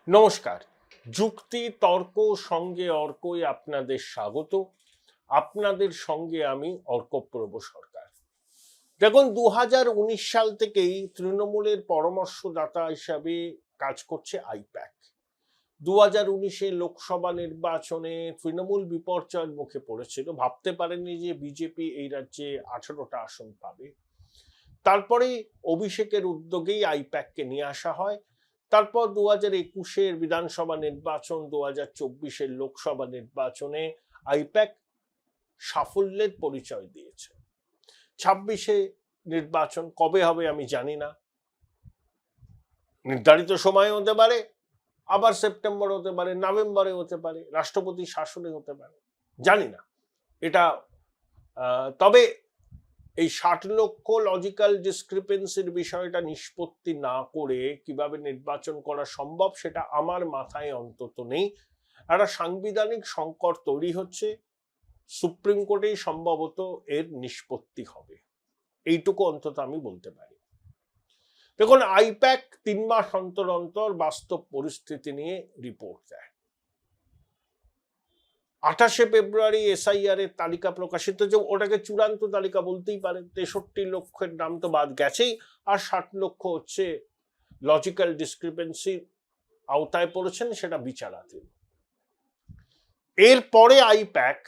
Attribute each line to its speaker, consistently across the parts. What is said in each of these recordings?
Speaker 1: নমস্কার। যুক্তি তর্ক সঙ্গে অর্কই আপনাদের স্বাগত। আপনাদের সঙ্গে আমি অর্কপ্রভ সরকার। দেখুন, 2019 সাল থেকেই তৃণমূলের পরামর্শদাতা হিসাবে কাজ করছে আইপ্যাক। 2019-এ লোকসভা নির্বাচনে তৃণমূল বিপর্যয়ের মুখে পড়েছিল, ভাবতে পারেনি যে বিজেপি এই রাজ্যে 18টা আসন পাবে। তারপরেই অভিষেকের উদ্যোগেই আইপ্যাককে নিয়ে আসা হয়। তারপর 2021-এর বিধানসভা নির্বাচন, 2024-এর লোকসভা নির্বাচনে আইপ্যাক সাফল্যের পরিচয় দিয়েছে। 26-এ নির্বাচন কবে হবে আমি জানি না, নির্ধারিত সময় হতে পারে, আবার সেপ্টেম্বর হতে পারে, নভেম্বরে হতে পারে, রাষ্ট্রপতি শাসনে হতে পারে, জানি না এটা। তবে এই 60 লক্ষ লজিক্যাল ডিসক্রিপেন্সির বিষয়টা নিষ্পত্তি না করে কিভাবে নির্বাচন করা সম্ভব সেটা আমার মাথায় অন্তত নেই। একটা সাংবিধানিক সংকট তৈরি হচ্ছে, সুপ্রিম কোর্টেই সম্ভবত এর নিষ্পত্তি হবে, এইটুকু অন্তত আমি বলতে পারি। দেখুন, আইপ্যাক 3 মাস অন্তর অন্তর বাস্তব পরিস্থিতি নিয়ে রিপোর্ট দেয়। 28শে ফেব্রুয়ারি এসআইআর এর তালিকা প্রকাশিত, যে ওটাকে চূড়ান্ত তালিকা বলতেই পারেন। 63 লক্ষের নাম তো বাদ গেছেই, আর 60 লক্ষ হচ্ছে লজিক্যাল ডিসক্রিপেন্সি আওতায় পড়েছেন, সেটা বিচারাধীন। এরপরে আইপ্যাক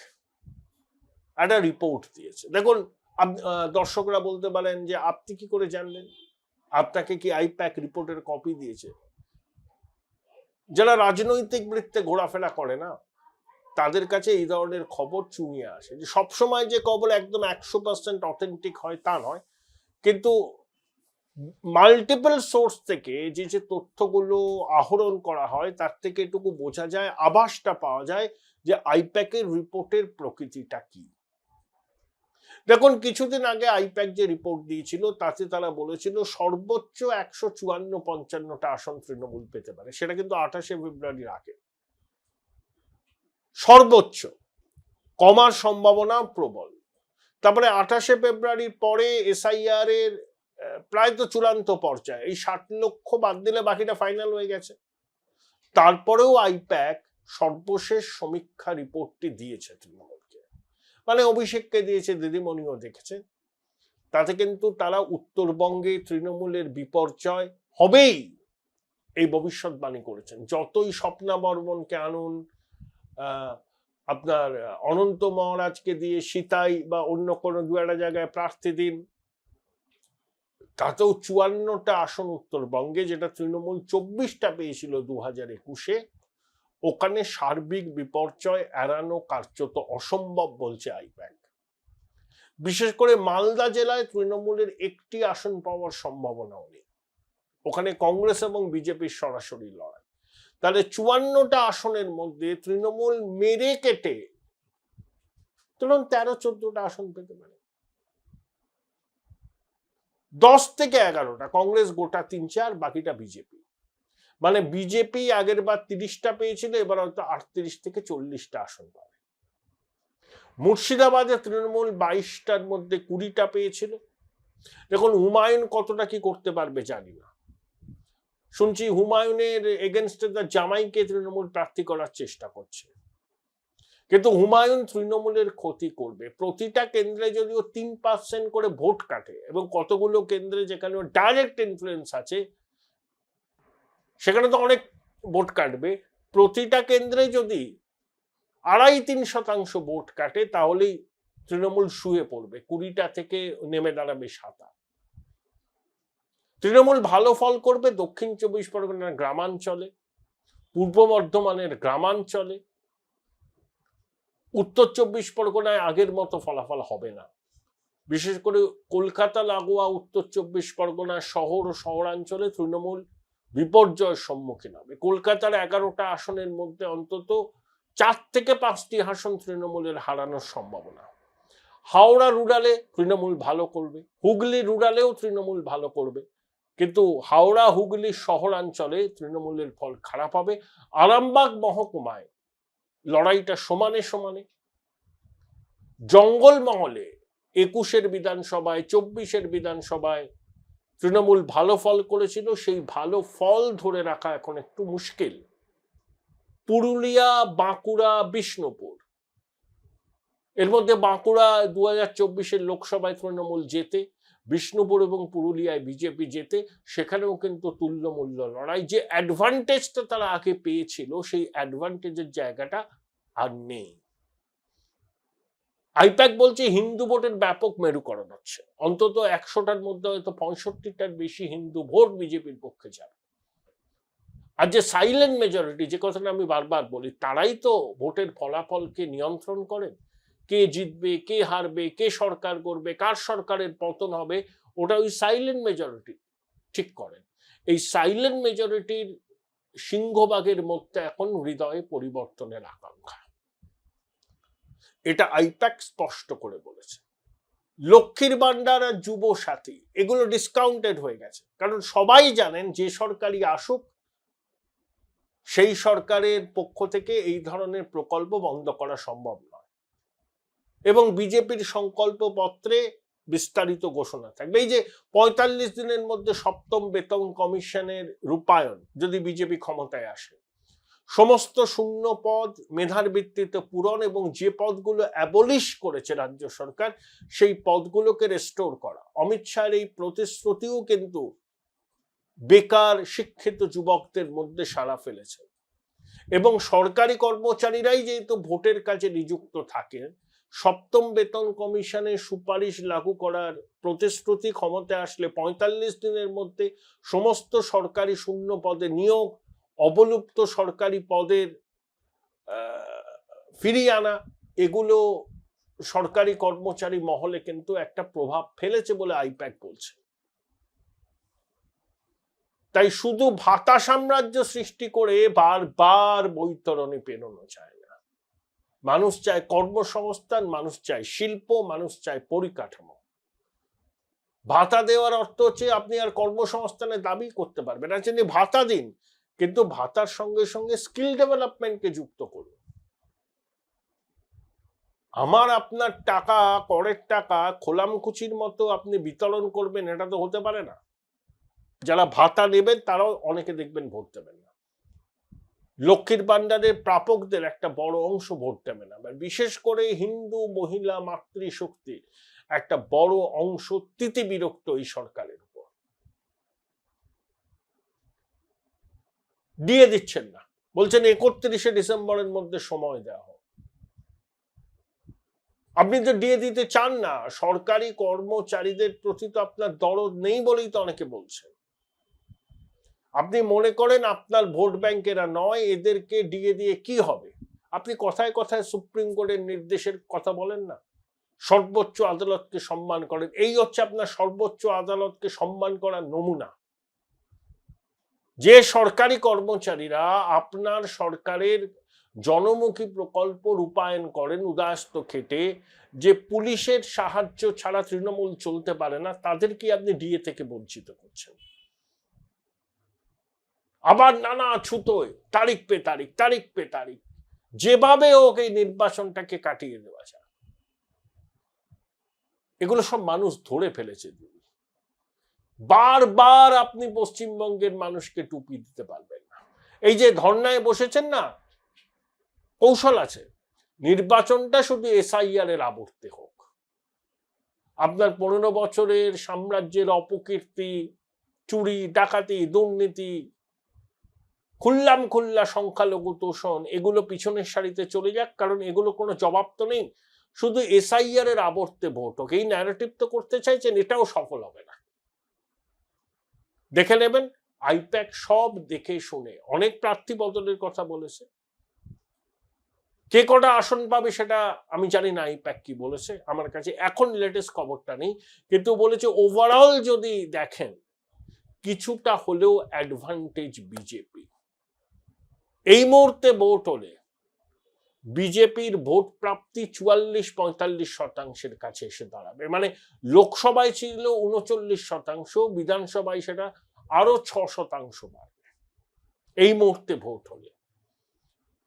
Speaker 1: একটা রিপোর্ট দিয়েছে। দেখুন, দর্শকরা বলতে পারেন যে আপনি কি করে জানলেন, আপনাকে কি আইপ্যাক রিপোর্টের কপি দিয়েছে? যারা রাজনৈতিক বৃত্তে ঘোরাফেরা করে না, তাদের কাছে এই ধরনের খবর চুনিয়ে আসে। যে সবসময় যে খবর একদম 100% অথেন্টিক হয় তা নয়, কিন্তু মাল্টিপল সোর্স থেকে যে যে তথ্যগুলো আহরণ করা হয় তার থেকে এটুকু বোঝা যায়, আভাসটা পাওয়া যায় যে আইপ্যাকের রিপোর্টের প্রকৃতিটা কি। দেখুন, কিছুদিন আগে আইপ্যাক যে রিপোর্ট দিয়েছিল তাতে তারা বলেছিল সর্বোচ্চ 154-55টা আসন তৃণমূল পেতে পারে। সেটা কিন্তু 28শে ফেব্রুয়ারির আগে। সর্বোচ্চ, কমার সম্ভাবনা প্রবল। তারপরে 28শে ফেব্রুয়ারির পরে এসআইআর এর প্রায় তো চূড়ান্ত পর্যায়ে, এই 60 লক্ষ বাদ দিলে বাকিটা ফাইনাল হয়ে গেছে। তারপরেও আইপ্যাক সর্বশেষ সমীক্ষা রিপোর্টটি দিয়েছে তৃণমূলকে, মানে অভিষেককে দিয়েছে, দিদিমণিও দেখেছে। তাতে কিন্তু তারা উত্তরবঙ্গে তৃণমূলের বিপর্যয় হবেই এই ভবিষ্যৎবাণী করেছেন। যতই স্বপ্না বর্মনকে আনুন, আপনার অনন্ত মহারাজকে দিয়ে সীতাই বা অন্য কোনো দু একটা জায়গায় প্রার্থী দিন, তাতেও 54টা আসন উত্তরবঙ্গে, যেটা তৃণমূল 24টা পেয়েছিল 2021-এ, ওখানে সার্বিক বিপর্যয় এড়ানো কার্যত অসম্ভব বলছে আইপ্যাক। বিশেষ করে মালদা জেলায় তৃণমূলের একটি আসন পাওয়ার সম্ভাবনাও নেই, ওখানে কংগ্রেস এবং বিজেপির সরাসরি লড়াই। তাহলে 54টা আসনের মধ্যে তৃণমূল মেরে কেটে ধরুন 13-14টা আসন পেতে পারে, 10 থেকে 11টা কংগ্রেস, গোটা 3-4, বাকিটা বিজেপি। মানে বিজেপি আগের বার 30টা পেয়েছিল, এবার হয়তো 38 থেকে 40টা আসন পাবে। মুর্শিদাবাদে তৃণমূল 22টার মধ্যে 20টা পেয়েছিল। দেখুন, হুমায়ুন কতটা কি করতে পারবে জানি না। শুনছি হুমায়ুনের এগেনস্টে তার জামাইকে তৃণমূল প্রার্থী করার চেষ্টা করছে, কিন্তু হুমায়ুন তৃণমূলের ক্ষতি করবে। প্রতিটা কেন্দ্রে যদিও 3% করে ভোট কাটে, এবং কতগুলো কেন্দ্রে যেখানে ডাইরেক্ট ইনফ্লুয়েন্স আছে সেখানে তো অনেক ভোট কাটবে। প্রতিটা কেন্দ্রে যদি 2.5-3% ভোট কাটে তাহলেই তৃণমূল শুয়ে পড়বে, 20টা থেকে নেমে দাঁড়াবে 7। তৃণমূল ভালো ফল করবে দক্ষিণ 24 পরগনার গ্রামাঞ্চলে, পূর্ব বর্ধমানের গ্রামাঞ্চলে। উত্তর 24 পরগনায় আগের মতো ফলাফল হবে না, বিশেষ করে কলকাতা লাগোয়া উত্তর 24 পরগনার শহর ও শহরাঞ্চলে তৃণমূল বিপর্যয়ের সম্মুখীন হবে। কলকাতার 11টা আসনের মধ্যে অন্তত 4 থেকে 5টি আসন তৃণমূলের হারানোর সম্ভাবনা। হাওড়া রুরালে তৃণমূল ভালো করবে, হুগলি রুরালেও তৃণমূল ভালো করবে, কিন্তু হাওড়া হুগলি শহরাঞ্চলে তৃণমূলের ফল খারাপ হবে। আরামবাগ মহকুমায় লড়াইটা সমানে সমানে। জঙ্গলমহলে 21-এর বিধানসভায়, 24-এর বিধানসভায় তৃণমূল ভালো ফল করেছিল, সেই ভালো ফল ধরে রাখা এখন একটু মুশকিল। পুরুলিয়া, বাঁকুড়া, বিষ্ণুপুর, এর মধ্যে বাঁকুড়া 2024 লোকসভায় তৃণমূল জেতে, বিষ্ণুপুর এবং পুরুলিয়ায় বিজেপি জেতে, সেখানেও কিন্তু তুল্যমূল্য লড়াই। যে অ্যাডভান্টেজটা তারা আগে পেয়েছিল সেই অ্যাডভান্টেজের জায়গাটা আর নেই। আইপ্যাক বলছে হিন্দু ভোটের ব্যাপক মেরুকরণ হচ্ছে, অন্তত 100টার মধ্যে হয়তো 65টার বেশি হিন্দু ভোট বিজেপির পক্ষে যাবে। আর যে সাইলেন্ট মেজরিটি, যে কথাটা আমি বারবার বলি, তারাই তো ভোটের ফলাফলকে নিয়ন্ত্রণ করেন। কে জিতবে, কে হারবে, কে সরকার করবে, কার সরকারের পতন হবে, ওটা ওই সাইলেন্ট মেজরিটি ঠিক করেন। এই সাইলেন্ট মেজরিটির সিংহভাগের মধ্যে এখন হৃদয়ে পরিবর্তনের আকাঙ্ক্ষা, এটা আইপ্যাক স্পষ্ট করে বলেছে। লক্ষ্মীর ভান্ডার আর যুব সাথী এগুলো ডিসকাউন্টেড হয়ে গেছে, কারণ সবাই জানেন যে সরকারই আসুক সেই সরকারের পক্ষ থেকে এই ধরনের প্রকল্প বন্ধ করা সম্ভব নয়। এবং বিজেপির সংকল্প পত্রে বিস্তারিত ঘোষণা থাকবে। এই যে 45 দিনের মধ্যে 7ম বেতন কমিশনের রূপায়ণ যদি বিজেপি ক্ষমতায় আসে, সমস্ত শূন্য পদ মেধার ভিত্তিতে পূরণ এবং যে পদগুলো অ্যাবলিশ করেছে রাজ্য সরকার সেই পদগুলোকে রেস্টোর করা, অমিত শাহের এই প্রতিশ্রুতিও কিন্তু বেকার শিক্ষিত যুবকদের মধ্যে সাড়া ফেলেছে। এবং সরকারি কর্মচারীরাই যেহেতু ভোটের কাজে নিযুক্ত থাকেন, 7ম বেতন কমিশনের সুপারিশ লাগু করার প্রতিশ্রুতি ক্ষমতায় আসলে 45 দিনের মধ্যে সমস্ত সরকারি শূন্য পদে নিয়োগ, অবলুপ্ত সরকারি পদের ফিরিয়ে আনা, এগুলো সরকারি কর্মচারী মহলে কিন্তু একটা প্রভাব ফেলেছে বলে আইপ্যাক বলছে। তাই শুধু ভাতা সাম্রাজ্য সৃষ্টি করে বারবার বৈতরণে পেরোনো চায় না। মানুষ চায় কর্মসংস্থান, মানুষ চায় শিল্প, মানুষ চায় পরিকাঠামো। ভাতা দেওয়ার অর্থ হচ্ছে আপনি আর কর্মসংস্থানের দাবি করতে পারবেন না, যিনি ভাতা দিন, কিন্তু ভাতার সঙ্গে সঙ্গে স্কিল ডেভেলপমেন্টকে যুক্ত করুন। আমার আপনার টাকা, করের টাকা খোলামকুচির মতো আপনি বিতরণ করবেন, এটা তো হতে পারে না। যারা ভাতা নেবেন তারাও অনেকে দেখবেন ভোট দেবেন না। লক্ষ্মীর ভান্ডারের প্রাপকদের একটা বড় অংশ ভোট দেবে না, বিশেষ করে হিন্দু মহিলা মাতৃশক্তির একটা বড় অংশ তিতি বিরক্ত এই সরকারের উপর। দিয়ে দিচ্ছেন না, বলছেন 31শে ডিসেম্বরের মধ্যে সময় দেওয়া হোক। আপনি তো দিয়ে দিতে চান না, সরকারি কর্মচারীদের প্রতি তো আপনার দরদ নেই বলেই তো অনেকে বলছেন। আপনি মনে করেন আপনার ভোট ব্যাংকেরা নয়, এদেরকে দিয়ে কি হবে? আপনি কথায় কথায় সুপ্রিম কোর্টের নির্দেশের কথা বলেন না, সর্বোচ্চ আদালতকে সম্মান করেন। এই হচ্ছে আপনার সর্বোচ্চ আদালতকে সম্মান করার নমুনা। যে সরকারি কর্মচারীরা আপনার সরকারের জনমুখী প্রকল্প রূপায়ণ করেন উদাস্ত খেটে, যে পুলিশের সাহায্য ছাড়া তৃণমূল চলতে পারে না, তাদেরকে আপনি ডিএ থেকে বঞ্চিত করছেন। আবার নানা ছুতোয় তারিখ পে তারিখ, তারিখ পে তারিখ, যেভাবে হোক এই নির্বাচনটাকে কাটিয়ে দেওয়া যায়। এগুলো সব মানুষ ধরে ফেলেছে। বারবার আপনি পশ্চিমবঙ্গের মানুষকে টুপি দিতে পারবেন না। এই যে ধর্নায় বসেছেন না, কৌশল আছে। নির্বাচনটা শুধু এসআইআর এর আবর্তে হোক। আপনার 15 বছরের সাম্রাজ্যের অপকীর্তি, চুরি, ডাকাতি, দুর্নীতি, খুল্লা সংখ্যালঘু তোষণ, এগুলো পিছনের সারিতে চলে যাক, কারণ এগুলো কোনো জবাব তো নেই। শুধু এসআইআর এর আবর্তে ভোট হোক, এই ন্যারেটিভ তো করতে চাইছেন, এটাও সফল হবে না। দেখে নেবেন, আইপ্যাক সব দেখে শুনে অনেক প্রার্থী বদলের কথা বলেছে। কে কটা আসন পাবে সেটা আমি জানি না আইপ্যাক কি বলেছে, আমার কাছে এখন লেটেস্ট খবরটা নেই, কিন্তু বলেছে ওভারঅল যদি দেখেন কিছুটা হলেও অ্যাডভান্টেজ বিজেপি। এই মুহূর্তে ভোট হলে বিজেপির ভোট প্রাপ্তি 44-45% কাছে এসে দাঁড়াবে। মানে লোকসভায় ছিল 39%, বিধানসভায় সেটা আরো 6% বাড়বে এই মুহূর্তে ভোট হলে।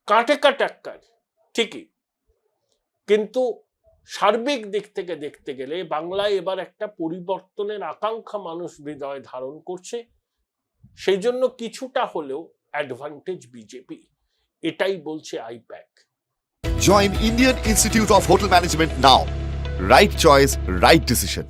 Speaker 1: কাটে কাটাক্কার ঠিকই, কিন্তু সার্বিক দিক থেকে দেখতে গেলে বাংলায় এবার একটা পরিবর্তনের আকাঙ্ক্ষা মানুষ হৃদয়ে ধারণ করছে। সেই জন্য কিছুটা হলেও অ্যাডভান্টেজ বিজেপি। এটাই বলছে I-PAC.
Speaker 2: Join Indian Institute of Hotel Management now. Right choice, right decision.